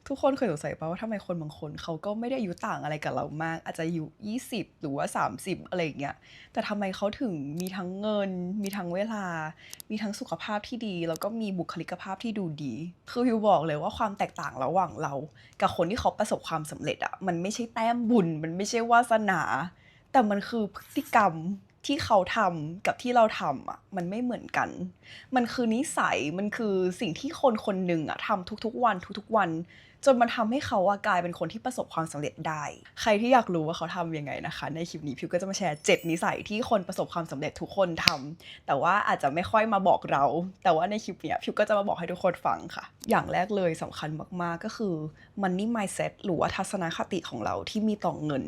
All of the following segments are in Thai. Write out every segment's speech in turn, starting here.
ทุกคนเคยสงสัยป่ะว่าทำไมคนบางคนเขาก็ไม่ได้อายุต่างอะไรกับเรามากอาจจะอายุ20หรือว่า30อะไรอย่างเงี้ยแต่ทำไมเขาถึงมีทั้งเงินมีทั้งเวลามีทั้งสุขภาพที่ดีแล้วก็มีบุคลิกภาพที่ดูดีคือพิวบอกเลยว่าความแตกต่างระหว่างเรากับคนที่เขาประสบความสำเร็จอะมันไม่ใช่แต้มบุญมันไม่ใช่วาสนาแต่มันคือพฤติกรรมที่เขาทำกับที่เราทำอะมันไม่เหมือนกันมันคือนิสัยมันคือสิ่งที่คนคนหนึ่งอะทำทุกๆวันทุกๆวัน จนมันทำให้เขากลายเป็นคนที่ประสบความสำเร็จได้ใครที่อยากรู้ว่าเขาทำยังไงนะคะในคลิปนี้พิวก็จะมาแชร์7นิสัยที่คนประสบความสำเร็จทุกคนทำแต่ว่าอาจจะไม่ค่อยมาบอกเราแต่ว่าในคลิปนี้พิวก็จะมาบอกให้ทุกคนฟังค่ะอย่างแรกเลยสำคัญมากๆก็คือ money mindset หรือว่าทัศนคติของเราที่มีต่อเงิน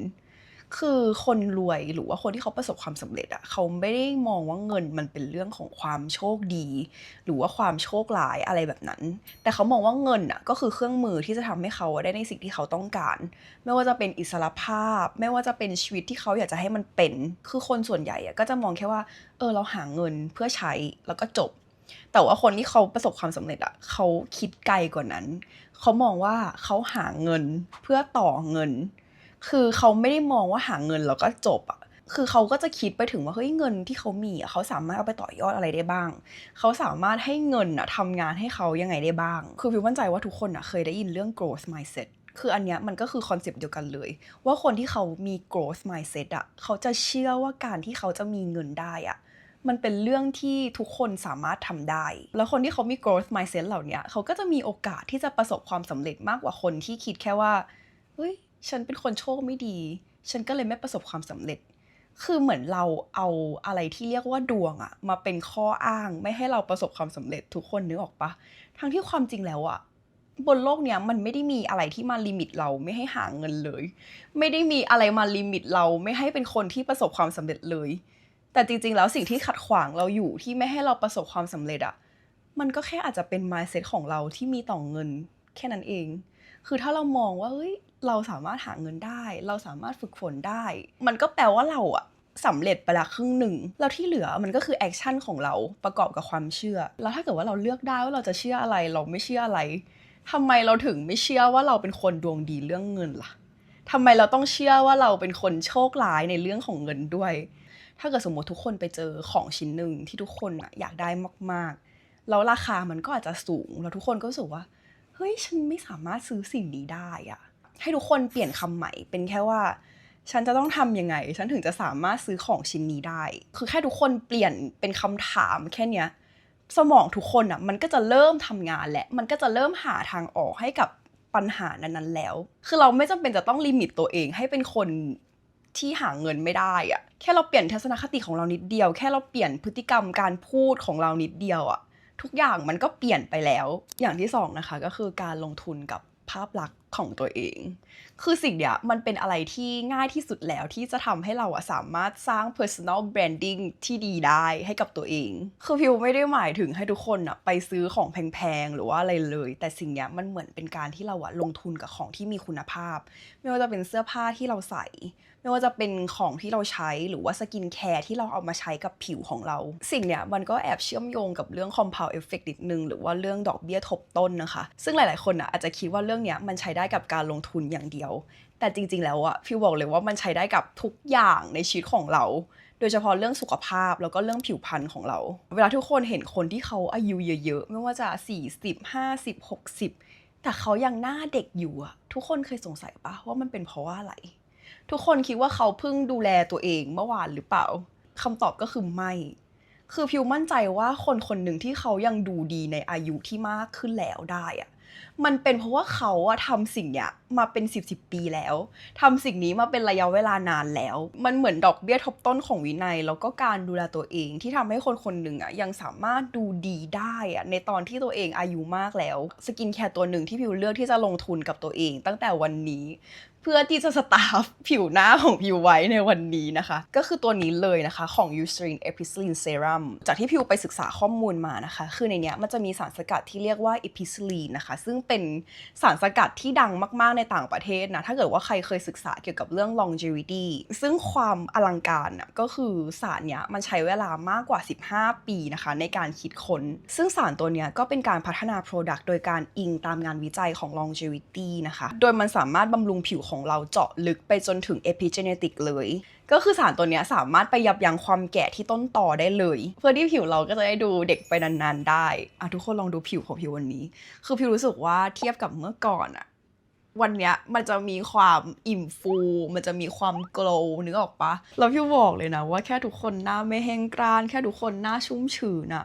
คือคนรวยหรือว่าคนที่เขาประสบความสำเร็จเขาไม่ได้มองว่าเงินมันเป็นเรื่องของความโชคดีหรือว่าความโชคร้ายอะไรแบบนั้นแต่เขามองว่าเงินก็คือเครื่องมือที่จะทำให้เขาได้ในสิ่งที่เขาต้องการไม่ว่าจะเป็นอิสรภาพไม่ว่าจะเป็นชีวิตที่เขาอยากจะให้มันเป็นคือคนส่วนใหญ่ก็จะมองแค่ว่าเราหาเงินเพื่อใช้แล้วก็จบแต่ว่าคนที่เขาประสบความสำเร็จเขาคิดไกลกว่านั้นเขามองว่าเขาหาเงินเพื่อต่อเงินคือเขาไม่ได้มองว่าหาเงินแล้วก็จบคือเขาก็จะคิดไปถึงว่าเฮ้ยเงินที่เขามีเขาสามารถเอาไปต่อยอดอะไรได้บ้างเขาสามารถให้เงินทำงานให้เขายังไงได้บ้างคือพิวมั่นใจว่าทุกคนเคยได้ยินเรื่อง growth mindset คืออันเนี้ยมันก็คือคอนเซปต์เดียวกันเลยว่าคนที่เขามี growth mindset เขาจะเชื่อว่าการที่เขาจะมีเงินได้มันเป็นเรื่องที่ทุกคนสามารถทำได้แล้วคนที่เขามี growth mindset เหล่านี้เขาก็จะมีโอกาสที่จะประสบความสำเร็จมากกว่าคนที่คิดแค่ว่าเฮ้ยฉันเป็นคนโชคไม่ดีฉันก็เลยไม่ประสบความสำเร็จคือเหมือนเราเอาอะไรที่เรียกว่าดวงมาเป็นข้ออ้างไม่ให้เราประสบความสำเร็จทุกคนนึกออกปะทั้งที่ความจริงแล้วบนโลกเนี้ยมันไม่ได้มีอะไรที่มาลิมิตเราไม่ให้หาเงินเลยไม่ได้มีอะไรมาลิมิตเราไม่ให้เป็นคนที่ประสบความสำเร็จเลยแต่จริงๆแล้วสิ่งที่ขัดขวางเราอยู่ที่ไม่ให้เราประสบความสำเร็จมันก็แค่อาจจะเป็น mindset ของเราที่มีต่อเงินแค่นั้นเองคือถ้าเรามองว่าเฮ้ยเราสามารถหาเงินได้เราสามารถฝึกฝนได้มันก็แปลว่าเราสำเร็จไปละครึ่งหนึ่งแล้วที่เหลือมันก็คือแอคชั่นของเราประกอบกับความเชื่อแล้วถ้าเกิดว่าเราเลือกได้ว่าเราจะเชื่ออะไรเราไม่เชื่ออะไรทำไมเราถึงไม่เชื่อว่าเราเป็นคนดวงดีเรื่องเงินล่ะทำไมเราต้องเชื่อว่าเราเป็นคนโชคร้ายในเรื่องของเงินด้วยถ้าเกิดสมมติทุกคนไปเจอของชิ้นหนึ่งที่ทุกคนอยากได้มากๆแล้วราคามันก็อาจจะสูงแล้วทุกคนก็รู้สึกว่าเฮ้ยฉันไม่สามารถซื้อสิ่งนี้ได้ให้ทุกคนเปลี่ยนคำใหม่เป็นแค่ว่าฉันจะต้องทำยังไงฉันถึงจะสามารถซื้อของชิ้นนี้ได้คือแค่ทุกคนเปลี่ยนเป็นคำถามแค่เนี้ยสมองทุกคนมันก็จะเริ่มทำงานและมันก็จะเริ่มหาทางออกให้กับปัญหานั้นๆแล้วคือเราไม่จำเป็นจะต้องลิมิตตัวเองให้เป็นคนที่หาเงินไม่ได้แค่เราเปลี่ยนทัศนคติของเรานิดเดียวแค่เราเปลี่ยนพฤติกรรมการพูดของเรานิดเดียวทุกอย่างมันก็เปลี่ยนไปแล้วอย่างที่สองนะคะก็คือการลงทุนกับภาพลักษณ์ของตัวเองคือสิ่งเนี้ยมันเป็นอะไรที่ง่ายที่สุดแล้วที่จะทำให้เราสามารถสร้าง personal branding ที่ดีได้ให้กับตัวเองคือพิวไม่ได้หมายถึงให้ทุกคนไปซื้อของแพงๆหรือว่าอะไรเลยแต่สิ่งเนี้ยมันเหมือนเป็นการที่เราลงทุนกับของที่มีคุณภาพไม่ว่าจะเป็นเสื้อผ้าที่เราใส่ไม่ว่าจะเป็นของที่เราใช้หรือว่าสกินแคร์ที่เราเอามาใช้กับผิวของเราสิ่งเนี้ยมันก็แอบเชื่อมโยงกับเรื่อง compound effect นิดนึงหรือว่าเรื่องดอกเบี้ยทบต้นนะคะซึ่งหลายๆคนอาจจะคิดว่าเรื่องเนี้ยมันใช้ได้กับการลงทุนอย่างเดียวแต่จริงๆแล้วพิวบอกเลยว่ามันใช้ได้กับทุกอย่างในชีวิตของเราโดยเฉพาะเรื่องสุขภาพแล้วก็เรื่องผิวพรรณของเราเวลาทุกคนเห็นคนที่เขาอายุเยอะๆไม่ว่าจะ40 50 60แต่เขายังหน้าเด็กอยู่ทุกคนเคยสงสัยปะว่ามันเป็นเพราะว่าอะไรทุกคนคิดว่าเขาเพิ่งดูแลตัวเองเมื่อวานหรือเปล่าคำตอบก็คือไม่คือพิวมั่นใจว่าคนคนหนึ่งที่เขายังดูดีในอายุที่มากขึ้นแล้วได้มันเป็นเพราะว่าเขาทำสิ่งเนี้ยมาเป็น10 ปีแล้วทำสิ่งนี้มาเป็นระยะเวลานานแล้วมันเหมือนดอกเบี้ยทบต้นของวินัยแล้วก็การดูแลตัวเองที่ทำให้คนคนหนึ่งยังสามารถดูดีได้ในตอนที่ตัวเองอายุมากแล้วสกินแคร์ตัวหนึ่งที่พิวเลือกที่จะลงทุนกับตัวเองตั้งแต่วันนี้เพื่อที่จะสตาร์ฟผิวหน้าของพิวไว้ในวันนี้นะคะก็คือตัวนี้เลยนะคะของ Eucerin Epicelline Serum จากที่พิวไปศึกษาข้อมูลมานะคะคือในเนี้ยมันจะมีสารสกัดที่เรียกว่า Epicelline นะคะซึ่ง เป็นสารสกัดที่ดังมากๆในต่างประเทศนะถ้าเกิดว่าใครเคยศึกษาเกี่ยวกับเรื่อง longevity ซึ่งความอลังการน่ะก็คือสารเนี้ยมันใช้เวลามากกว่า15 ปีนะคะในการคิดค้นซึ่งสารตัวเนี้ยก็เป็นการพัฒนา product โดยการอิงตามงานวิจัยของ longevity นะคะโดยมันสามารถบำรุงผิวของเราเจาะลึกไปจนถึง epigenetic เลยก็คือสารตัวเนี้ยสามารถไปยับยั้งความแก่ที่ต้นตอได้เลยเพื่อที่ผิวเราก็จะได้ดูเด็กไปนานๆได้ทุกคนลองดูผิวของผิววันนี้คือผิวรู้สึกว่าเทียบกับเมื่อก่อนวันเนี้ยมันจะมีความอิ่มฟูมันจะมีความโกลว์นึกออกปะแล้วพี่บอกเลยนะว่าแค่ทุกคนหน้าไม่แห้งกร้านแค่ทุกคนหน้าชุ่มชื้น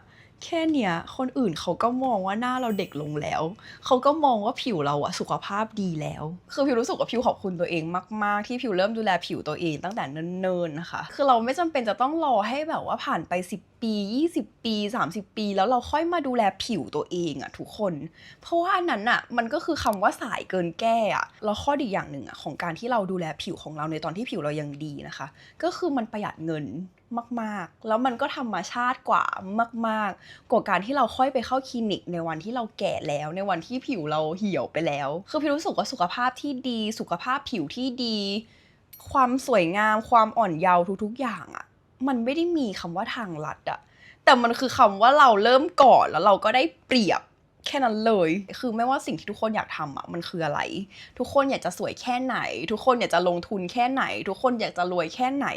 แค่เนี้ยคนอื่นเขาก็มองว่าหน้าเราเด็กลงแล้วเขาก็มองว่าผิวเราสุขภาพดีแล้วคือผิวรู้สึกว่าผิวขอบคุณตัวเองมากๆที่ผิวเริ่มดูแลผิวตัวเองตั้งแต่เนิ่นๆนะคะคือเราไม่จำเป็นจะต้องรอให้แบบว่าผ่านไป10 ปี20 ปี30 ปีแล้วเราค่อยมาดูแลผิวตัวเองทุกคนเพราะว่าอันนั้นมันก็คือคำว่าสายเกินแก้แล้วข้อดีอย่างหนึ่งของการที่เราดูแลผิวของเราในตอนที่ผิวเรายังดีนะคะก็คือมันประหยัดเงินมากๆแล้วมันก็ธรรมชาติกว่ามากๆกว่าการที่เราค่อยไปเข้าคลินิกในวันที่เราแก่แล้วในวันที่ผิวเราเหี่ยวไปแล้วคือพี่รู้สึกว่าสุขภาพที่ดีสุขภาพผิวที่ดีความสวยงามความอ่อนเยาว์ทุกๆอย่างมันไม่ได้มีคำว่าทางลัดแต่มันคือคำว่าเราเริ่มก่อนแล้วเราก็ได้เปรียบแค่นั้นเลยคือไม่ว่าสิ่งที่ทุกคนอยากทำมันคืออะไรทุกคนอยากจะสวยแค่ไหนทุกคนอยากจะลงทุนแค่ไหนทุกคนอยากจะรวยแค่ไหน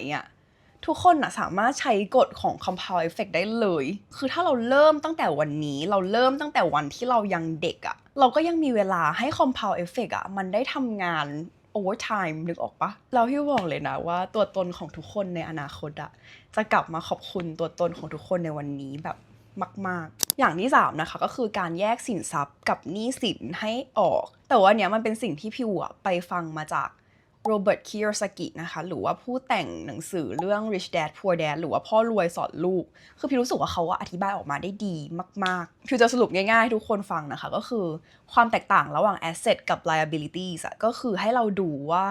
ทุกคนสามารถใช้กฎของ compound effect ได้เลยคือถ้าเราเริ่มตั้งแต่วันนี้เราเริ่มตั้งแต่วันที่เรายังเด็กเราก็ยังมีเวลาให้ compound effect มันได้ทำงาน overtime นึกออกปะเราพี่บอกเลยนะว่าตัวตนของทุกคนในอนาคตจะกลับมาขอบคุณตัวตนของทุกคนในวันนี้แบบมากๆอย่างที่3นะคะก็คือการแยกสินทรัพย์กับหนี้สินให้ออกแต่ว่าเนี้ยมันเป็นสิ่งที่พี่ไปฟังมาจากโรเบิร์ต คิโยซากินะคะหรือว่าผู้แต่งหนังสือเรื่อง Rich Dad Poor Dad หรือว่าพ่อรวยสอนลูกคือพี่รู้สึกว่าเขาอธิบายออกมาได้ดีมากๆพี่จะสรุปง่ายๆให้ทุกคนฟังนะคะก็คือความแตกต่างระหว่าง asset กับ liabilities ก็คือให้เราดูว่า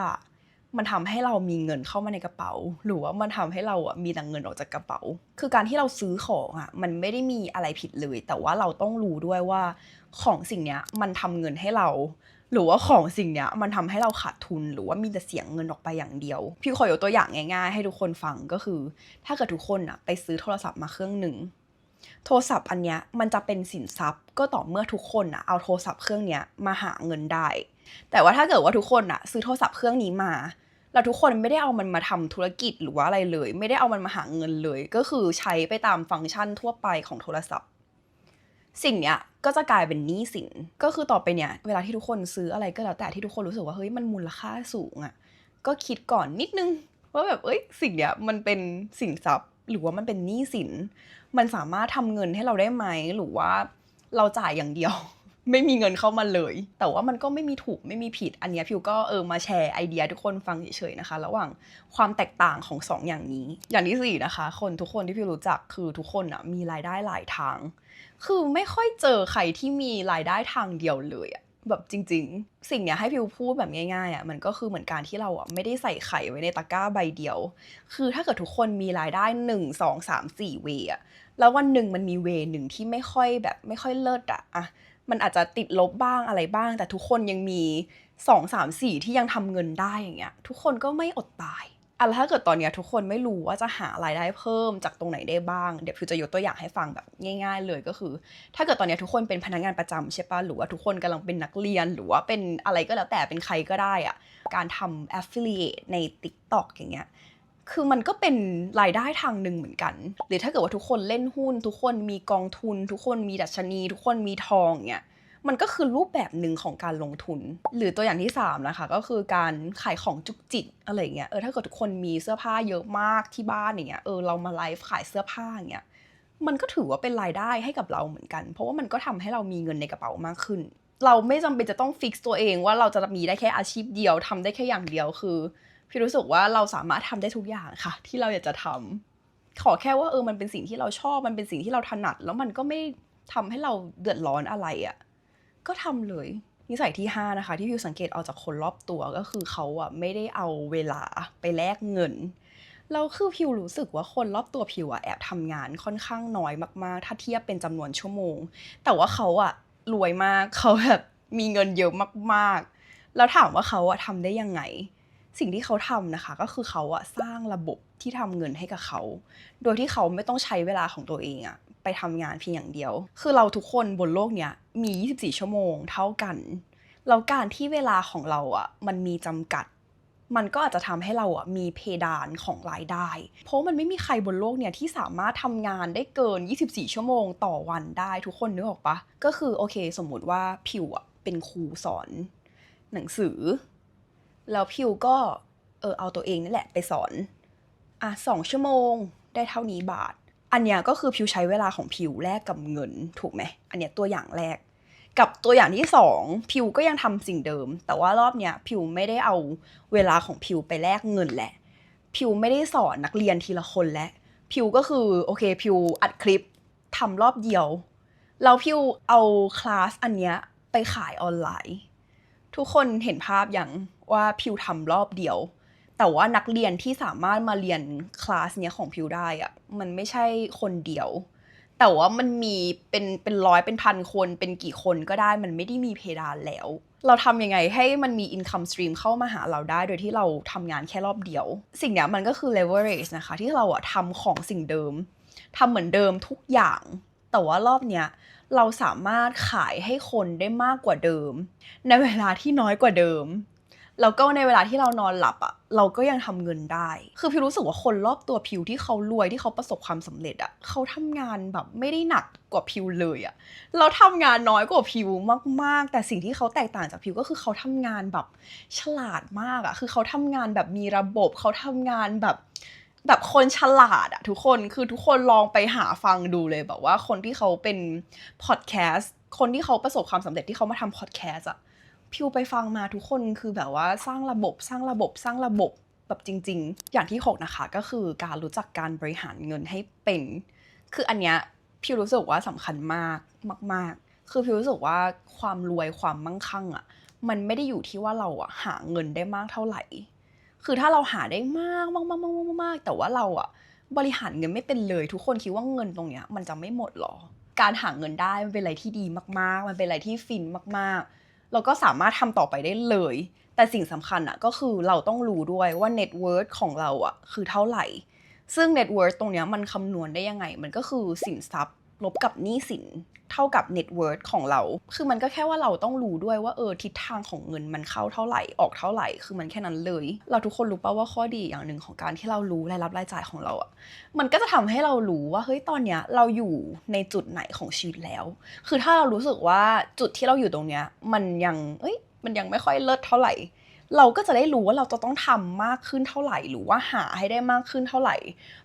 มันทำให้เรามีเงินเข้ามาในกระเป๋าหรือว่ามันทำให้เรามีแต่เงินออกจากกระเป๋าคือการที่เราซื้อของมันไม่ได้มีอะไรผิดเลยแต่ว่าเราต้องรู้ด้วยว่าของสิ่งเนี้ยมันทำเงินให้เราหรือว่าของสิ่งเนี้ยมันทำให้เราขาดทุนหรือว่ามีแต่เสียเงินออกไปอย่างเดียวพี่ขอยกตัวอย่างง่ายๆให้ทุกคนฟังก็คือถ้าเกิดทุกคนไปซื้อโทรศัพท์มาเครื่องหนึ่งโทรศัพท์อันเนี้ยมันจะเป็นสินทรัพย์ก็ต่อเมื่อทุกคนเอาโทรศัพท์เครื่องเนี้ยมาหาเงินได้แต่ว่าถ้าเกิดว่าทุกคนซื้อโทรศัพท์เครื่องนี้มาแล้วทุกคนไม่ได้เอามันมาทำธุรกิจหรือว่าอะไรเลยไม่ได้เอามันมาหาเงินเลยก็คือใช้ไปตามฟังก์ชันทั่วไปของโทรศัพท์สิ่งเนี้ยก็จะกลายเป็นหนี้สินก็คือต่อไปเนี่ยเวลาที่ทุกคนซื้ออะไรก็แล้วแต่ที่ทุกคนรู้สึกว่าเฮ้ยมันมูลค่าสูงก็คิดก่อนนิดนึงว่าแบบสิ่งเนี้ยมันเป็นสินทรัพย์หรือว่ามันเป็นหนี้สินมันสามารถทำเงินให้เราได้ไหมหรือว่าเราจ่ายอย่างเดียว ไม่มีเงินเข้ามาเลยแต่ว่ามันก็ไม่มีถูกไม่มีผิดอันนี้พิวก็มาแชร์ไอเดียทุกคนฟังเฉยๆนะคะระหว่างความแตกต่างของ2 อย่างนี้อย่างที่4นะคะทุกคนที่พิวรู้จักคือทุกคนมีรายได้หลายทางคือไม่ค่อยเจอใครที่มีรายได้ทางเดียวเลยแบบจริงๆสิ่งเนี้ยให้พิวพูดแบบง่ายๆมันก็คือเหมือนการที่เราไม่ได้ใส่ไข่ไว้ในตะกร้าใบเดียวคือถ้าเกิดทุกคนมีรายได้1 2 3 4 เวแล้ววันหนึ่งมันมีเวหนึ่งที่ไม่ค่อยเลิศมันอาจจะติดลบบ้างอะไรบ้างแต่ทุกคนยังมี2 3 4ที่ยังทำเงินได้อย่างเงี้ยทุกคนก็ไม่อดตายแล้วถ้าเกิดตอนนี้ทุกคนไม่รู้ว่าจะหารายได้เพิ่มจากตรงไหนได้บ้างเดี๋ยวพิวจะยกตัวอย่างให้ฟังแบบง่ายๆเลยก็คือถ้าเกิดตอนนี้ทุกคนเป็นพนักงานประจำใช่ปะหรือว่าทุกคนกำลังเป็นนักเรียนหรือว่าเป็นอะไรก็แล้วแต่เป็นใครก็ได้การทำ affiliate ใน TikTok อย่างเงี้ยคือมันก็เป็นรายได้ทางหนึ่งเหมือนกันหรือถ้าเกิดว่าทุกคนเล่นหุ้นทุกคนมีกองทุนทุกคนมีดัชนีทุกคนมีทองเงี้ยมันก็คือรูปแบบหนึ่งของการลงทุนหรือตัวอย่างที่3นะคะก็คือการขายของจุกจิกอะไรเงี้ยถ้าเกิดทุกคนมีเสื้อผ้าเยอะมากที่บ้านอย่างเงี้ยเรามาไลฟ์ขายเสื้อผ้าอย่างเงี้ยมันก็ถือว่าเป็นรายได้ให้กับเราเหมือนกันเพราะว่ามันก็ทำให้เรามีเงินในกระเป๋ามากขึ้นเราไม่จำเป็นจะต้องฟิกซ์ตัวเองว่าเราจะมีได้แค่อาชีพเดียวทำได้แค่อย่างเดียวคือพี่รู้สึกว่าเราสามารถทำได้ทุกอย่างค่ะที่เราอยากจะทำขอแค่ว่ามันเป็นสิ่งที่เราชอบมันเป็นสิ่งที่เราถนัดแล้วมันก็ไม่ทำให้เราเดือดร้อนอะไรก็ทำเลยนิสัยที่5นะคะที่พิวสังเกตเอาจากคนรอบตัวก็คือเขาไม่ได้เอาเวลาไปแลกเงินแล้วคือพิวรู้สึกว่าคนรอบตัวพิวแอบทำงานค่อนข้างน้อยมากๆถ้าเทียบเป็นจำนวนชั่วโมงแต่ว่าเขารวยมากเขาแบบ มีเงินเยอะมากๆแล้วถามว่าเขาอะทำได้ยังไงสิ่งที่เขาทำนะคะก็คือเขาอะสร้างระบบที่ทำเงินให้กับเขาโดยที่เขาไม่ต้องใช้เวลาของตัวเองอะไปทำงานเพียงอย่างเดียวคือเราทุกคนบนโลกเนี้ยมี24ชั่วโมงเท่ากันแล้วการที่เวลาของเราอะมันมีจำกัดมันก็อาจจะทำให้เราอะมีเพดานของรายได้เพราะมันไม่มีใครบนโลกเนี่ยที่สามารถทำงานได้เกิน24ชั่วโมงต่อวันได้ทุกคนนึกออกปะก็คือโอเคสมมุติว่าพิวอะเป็นครูสอนหนังสือแล้วพิวก็เอาตัวเองนี่แหละไปสอน2 ชั่วโมงได้เท่านี้บาทอันเนี้ยก็คือพิวใช้เวลาของพิวแลกกับเงินถูกไหมอันเนี้ยตัวอย่างแรกกับตัวอย่างที่2พิวก็ยังทำสิ่งเดิมแต่ว่ารอบเนี้ยพิวไม่ได้เอาเวลาของพิวไปแลกเงินแหละพิวไม่ได้สอนนักเรียนทีละคนและพิวก็คือโอเคพิวอัดคลิปทำรอบเดียวแล้วพิวเอาคลาสอันเนี้ยไปขายออนไลน์ทุกคนเห็นภาพอย่างว่าพิวทำรอบเดียวแต่ว่านักเรียนที่สามารถมาเรียนคลาสเนี้ยของพิวได้อะมันไม่ใช่คนเดียวแต่ว่ามันมีเป็นร้อยเป็นพันคนเป็นกี่คนก็ได้มันไม่ได้มีเพดานแล้วเราทำยังไงให้มันมี income stream เข้ามาหาเราได้โดยที่เราทำงานแค่รอบเดียวสิ่งเนี้ยมันก็คือ leverage นะคะที่เราทำของสิ่งเดิมทำเหมือนเดิมทุกอย่างแต่ว่ารอบเนี้ยเราสามารถขายให้คนได้มากกว่าเดิมในเวลาที่น้อยกว่าเดิมแล้วก็ในเวลาที่เรานอนหลับอ่ะเราก็ยังทำเงินได้คือพิวรู้สึกว่าคนรอบตัวพิวที่เขารวยที่เขาประสบความสำเร็จอ่ะเขาทำงานแบบไม่ได้หนักกว่าพิวเลยอ่ะเราทำงานน้อยกว่าพิวมากๆแต่สิ่งที่เขาแตกต่างจากพิวก็คือเขาทำงานแบบฉลาดมากอ่ะคือเขาทำงานแบบมีระบบเขาทำงานแบบคนฉลาดอะทุกคนคือทุกคนลองไปหาฟังดูเลยแบบว่าคนที่เขาเป็นพอดแคสต์คนที่เขาประสบความสำเร็จที่เขามาทำพอดแคสต์อะพิวไปฟังมาทุกคนคือแบบว่าสร้างระบบแบบจริงๆอย่างที่6นะคะก็คือการรู้จักการบริหารเงินให้เป็นคืออันเนี้ยพิวรู้สึกว่าสำคัญมากมากๆคือพิวรู้สึกว่าความรวยความมั่งคั่งอะมันไม่ได้อยู่ที่ว่าเราอะหาเงินได้มากเท่าไหร่คือถ้าเราหาได้มากแต่ว่าเราอะบริหารเงินไม่เป็นเลยทุกคนคิดว่าเงินตรงเนี้ยมันจะไม่หมดหรอการหาเงินได้มันเป็นอะไรที่ดีมากๆมันเป็นอะไรที่ฟินมากๆเราก็สามารถทำต่อไปได้เลยแต่สิ่งสำคัญอะก็คือเราต้องรู้ด้วยว่า net worth ของเราอะคือเท่าไหร่ซึ่ง net worth ตรงเนี้ยมันคำนวณได้ยังไงมันก็คือสินทรัพย์ลบกับหนี้สินเท่ากับ net worth ของเราคือมันก็แค่ว่าเราต้องรู้ด้วยว่าทิศทางของเงินมันเข้าเท่าไหร่ออกเท่าไหร่คือมันแค่นั้นเลยเราทุกคนรู้ป่ะว่าข้อดีอย่างหนึ่งของการที่เรารู้รายรับรายจ่ายของเราอะมันก็จะทำให้เรารู้ว่าเฮ้ยตอนเนี้ยเราอยู่ในจุดไหนของชีวิตแล้วคือถ้าเรารู้สึกว่าจุดที่เราอยู่ตรงเนี้ยมันยังไม่ค่อยเลิศเท่าไหร่เราก็จะได้รู้ว่าเราจะต้องทำมากขึ้นเท่าไหร่หรือว่าหาให้ได้มากขึ้นเท่าไหร่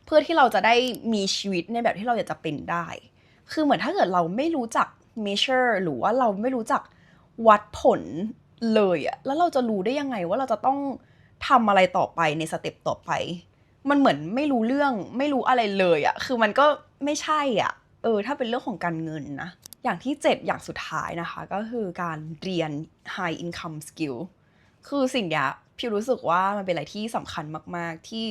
เพื่อที่เราจะได้มีชีวิตในแบบที่เราอยากจะเป็นได้คือเหมือนถ้าเกิดเราไม่รู้จัก measure หรือว่าเราไม่รู้จักวัดผลเลยอะแล้วเราจะรู้ได้ยังไงว่าเราจะต้องทำอะไรต่อไปในสเต็ปต่อไปมันเหมือนไม่รู้เรื่องไม่รู้อะไรเลยอะคือมันก็ไม่ใช่อะถ้าเป็นเรื่องของการเงินนะอย่างที่7อย่างสุดท้ายนะคะก็คือการเรียน high income skill คือสิ่งเนี้ยพี่รู้สึกว่ามันเป็นอะไรที่สำคัญมากๆที่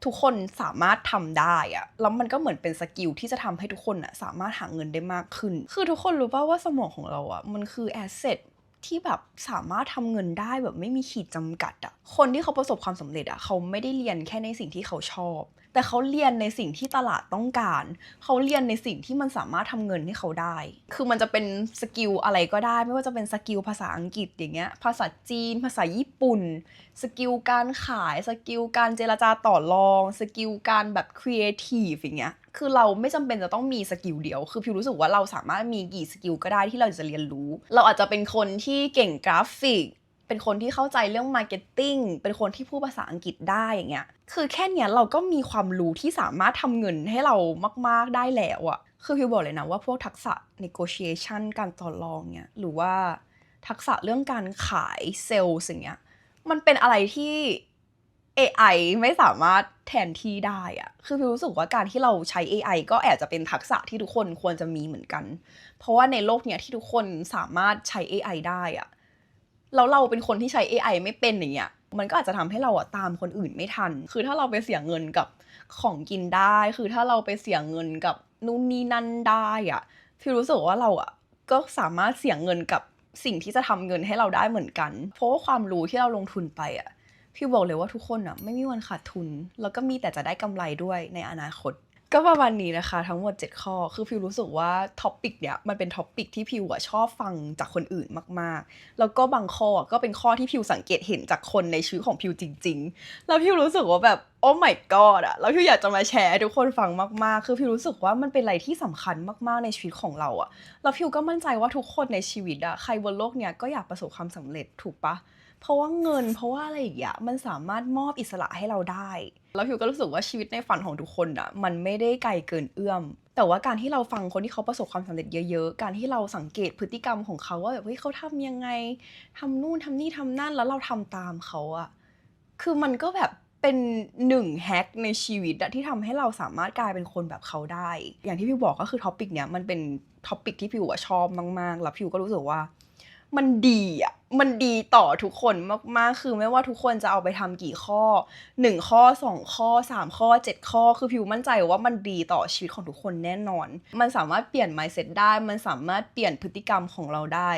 ทุกคนสามารถทำได้อะแล้วมันก็เหมือนเป็นสกิลที่จะทำให้ทุกคนอะสามารถหาเงินได้มากขึ้นคือทุกคนรู้ป่ะว่าสมองของเราอะมันคือแอสเซทที่แบบสามารถทำเงินได้แบบไม่มีขีดจำกัดอะคนที่เขาประสบความสำเร็จอะเขาไม่ได้เรียนแค่ในสิ่งที่เขาชอบแต่เขาเรียนในสิ่งที่ตลาดต้องการเขาเรียนในสิ่งที่มันสามารถทำเงินให้เขาได้คือมันจะเป็นสกิลอะไรก็ได้ไม่ว่าจะเป็นสกิลภาษาอังกฤษอย่างเงี้ยภาษาจีนภาษาญี่ปุ่นสกิลการขายสกิลการเจรจาต่อรองสกิลการแบบครีเอทีฟอย่างเงี้ยคือเราไม่จำเป็นจะต้องมีสกิลเดียวคือพิวรู้สึกว่าเราสามารถมีกี่สกิลก็ได้ที่เราจะเรียนรู้เราอาจจะเป็นคนที่เก่งกราฟิกเป็นคนที่เข้าใจเรื่องมาร์เก็ตติ้งเป็นคนที่พูดภาษาอังกฤษได้อย่างเงี้ยคือแค่เนี้ยเราก็มีความรู้ที่สามารถทำเงินให้เรามากๆได้แล้วอะคือพิวบอกเลยนะว่าพวกทักษะ negotiation การต่อรองเนี่ยหรือว่าทักษะเรื่องการขายเซลล์สิ่งเนี้ยมันเป็นอะไรที่ AI ไม่สามารถแทนที่ได้อะคือพิวรู้สึกว่าการที่เราใช้ AI ก็อาจจะเป็นทักษะที่ทุกคนควรจะมีเหมือนกันเพราะว่าในโลกเนี้ยที่ทุกคนสามารถใช้ AI ได้อะแล้วเราเป็นคนที่ใช้ AI ไม่เป็นอย่างเงี้ยมันก็อาจจะทำให้เราอะตามคนอื่นไม่ทันคือถ้าเราไปเสียเงินกับของกินได้คือถ้าเราไปเสียเงินกับนู่นนี่นั่นได้อะพิวรู้สึกว่าเราอะก็สามารถเสียเงินกับ สิ่งที่จะทำเงินให้เราได้เหมือนกันเพราะว่าความรู้ที่เราลงทุนไปอ่ะพี่บอกเลยว่าทุกคนอ่ะไม่มีวันขาดทุนแล้วก็มีแต่จะได้กำไรด้วยในอนาคตก็ประมาณนี้นะคะทั้งหมด7ข้อคือพิวรู้สึกว่าท็อปิกเนี้ยมันเป็นท็อปิกที่พิวชอบฟังจากคนอื่นมากๆแล้วก็บางข้อก็เป็นข้อที่พิวสังเกตเห็นจากคนในชีวิตของพิวจริงๆแล้วพิวรู้สึกว่าแบบโอ้ my god อะแล้วพิวอยากจะมาแชร์ให้ทุกคนฟังมากๆคือพิวรู้สึกว่ามันเป็นอะไรที่สำคัญมากๆในชีวิตของเราอะแล้วพิวก็มั่นใจว่าทุกคนในชีวิตอะใครบนโลกเนี้ยก็อยากประสบความสำเร็จถูกปะเพราะว่าเงินเพราะว่าอะไรอย่างเงี้ยมันสามารถมอบอิสระให้เราได้แล้วพิวก็รู้สึกว่าชีวิตในฝันของทุกคนอ่ะมันไม่ได้ไกลเกินเอื้อมแต่ว่าการที่เราฟังคนที่เขาประสบความสำเร็จเยอะๆการที่เราสังเกตพฤติกรรมของเขาว่าแบบเฮ้ยเขาทำยังไงทำนู่นทำนี่ทำนั่นแล้วเราทำตามเขาอ่ะคือมันก็แบบเป็น1แฮกในชีวิตอะที่ทำให้เราสามารถกลายเป็นคนแบบเขาได้อย่างที่พิวบอกก็คือท็อปิกเนี้ยมันเป็นท็อปิกที่พิวชอบมากๆแล้วพิวก็รู้สึกว่ามันดีอ่ะมันดีต่อทุกคนมากๆคือไม่ว่าทุกคนจะเอาไปทำกี่ข้อ1ข้อ2ข้อ3ข้อ7ข้อคือพิวมั่นใจว่ามันดีต่อชีวิตของทุกคนแน่นอนมันสามารถเปลี่ยน mindset ได้มันสามารถเปลี่ยนพฤติกรรมของเราได้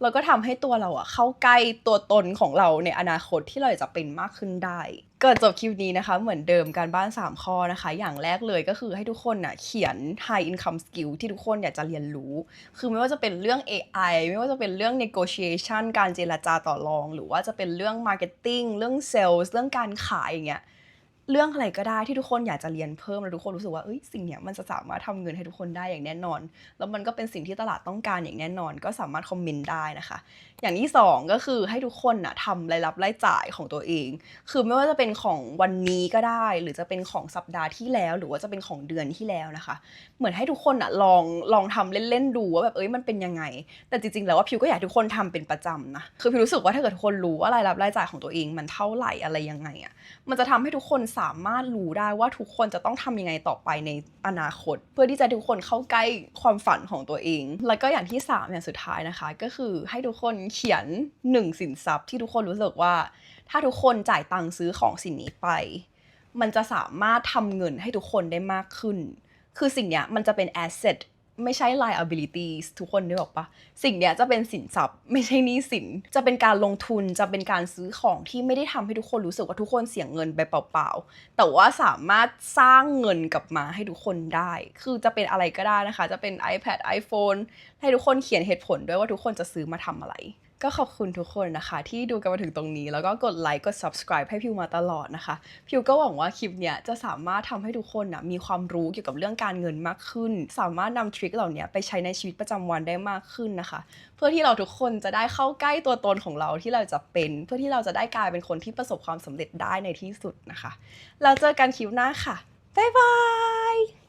แล้วก็ทำให้ตัวเราอ่ะเข้าใกล้ตัวตนของเราในอนาคตที่เราจะเป็นมากขึ้นได้ก่อนจบคลิปนี้นะคะเหมือนเดิมการบ้าน3ข้อนะคะอย่างแรกเลยก็คือให้ทุกคนน่ะเขียน high income skill ที่ทุกคนอยากจะเรียนรู้คือไม่ว่าจะเป็นเรื่อง AI ไม่ว่าจะเป็นเรื่อง negotiation การเจรจาต่อรองหรือว่าจะเป็นเรื่อง marketing เรื่อง sales เรื่องการขายอย่างเงี้ยเรื่องอะไรก็ได้ที่ทุกคนอยากจะเรียนเพิ่มแล้วทุกคนรู้สึกว่าสิ่งเนี้ยมันจะสามารถทำเงินให้ทุกคนได้อย่างแน่นอนแล้วมันก็เป็นสิ่งที่ตลาดต้องการอย่างแน่นอนก็สามารถคอมเมนต์ได้นะคะอย่างที่2ก็คือให้ทุกคนน่ะทำรายรับรายจ่ายของตัวเองคือไม่ว่าจะเป็นของวันนี้ก็ได้หรือจะเป็นของสัปดาห์ที่แล้วหรือว่าจะเป็นของเดือนที่แล้วนะคะเหมือนให้ทุกคนน่ะลองทำเล่นๆดูว่าแบบมันเป็นยังไงแต่จริงๆแล้วว่าพิวก็อยากให้ทุกคนทำเป็นประจำนะคือพิวรู้สึกว่าถ้าเกิดทุกคนรู้ว่ารายรับรายจ่ายของตัวเองมันเท่าไหร่อะไรยังไงอะมันจะทำให้ทุกคนสามารถรู้ได้ว่าทุกคนจะต้องทำยังไงต่อไปในอนาคตเพื่อที่จะทุกคนเข้าใกล้ความฝันของตัวเองแล้วก็อย่างที่3อย่างสุดท้ายนะคะก็คือให้ทุกคนเขียน1สินทรัพย์ที่ทุกคนรู้สึกว่าถ้าทุกคนจ่ายตังค์ซื้อของสิ่งนี้ไปมันจะสามารถทำเงินให้ทุกคนได้มากขึ้นคือสิ่งเนี้ยมันจะเป็น asset ไม่ใช่ liabilities ทุกคนนึกออกปะสิ่งเนี้ยจะเป็นสินทรัพย์ไม่ใช่หนี้สินจะเป็นการลงทุนจะเป็นการซื้อของที่ไม่ได้ทำให้ทุกคนรู้สึกว่าทุกคนเสียเงินไปเปล่าๆแต่ว่าสามารถสร้างเงินกลับมาให้ทุกคนได้คือจะเป็นอะไรก็ได้นะคะจะเป็น iPad iPhone ให้ทุกคนเขียนเหตุผลด้วยว่าทุกคนจะซื้อมาทำอะไรก็ขอบคุณทุกคนนะคะที่ดูกันมาถึงตรงนี้แล้วก็กดไลค์กด subscribe ให้พิวมาตลอดนะคะพิวก็หวังว่าคลิปเนี้ยจะสามารถทำให้ทุกคนมีความรู้เกี่ยวกับเรื่องการเงินมากขึ้นสามารถนำทริคเหล่านี้ไปใช้ในชีวิตประจำวันได้มากขึ้นนะคะเพื่อที่เราทุกคนจะได้เข้าใกล้ตัวตนของเราที่เราจะเป็นเพื่อที่เราจะได้กลายเป็นคนที่ประสบความสำเร็จได้ในที่สุดนะคะแล้วเจอกันคลิปหน้าค่ะบ๊ายบาย